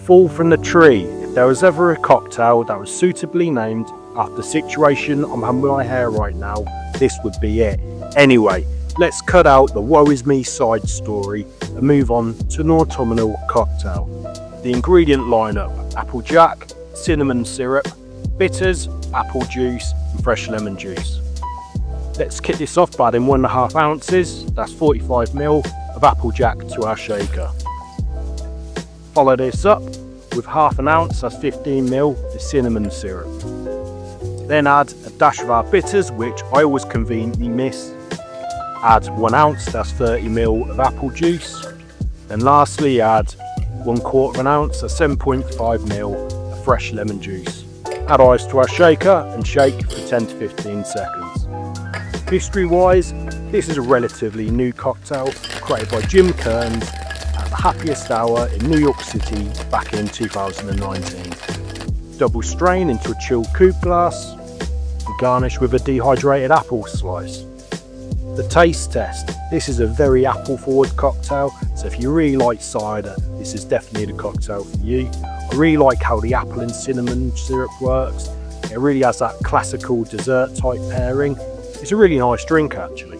fall from the tree. If there was ever a cocktail that was suitably named after the situation I'm having with my hair right now, this would be it. Anyway, let's cut out the woe is me side story and move on to an autumnal cocktail. The ingredient lineup: Applejack, cinnamon syrup, bitters, apple juice and fresh lemon juice. Let's kick this off by adding 1.5 ounces, that's 45ml, of Applejack to our shaker. Follow this up with 1/2 ounce, that's 15ml, of cinnamon syrup. Then add a dash of our bitters, which I always conveniently miss. Add 1 ounce, that's 30ml, of apple juice. Then lastly add 1/4 ounce, that's 7.5ml, of fresh lemon juice. Add ice to our shaker and shake for 10 to 15 seconds. History wise, this is a relatively new cocktail created by Jim Kearns at the Happiest Hour in New York City back in 2019. Double strain into a chilled coupe glass and garnish with a dehydrated apple slice. The taste test: this is a very apple forward cocktail, so if you really like cider, this is definitely the cocktail for you. I really like how the apple and cinnamon syrup works. It really has that classical dessert type pairing. It's a really nice drink actually.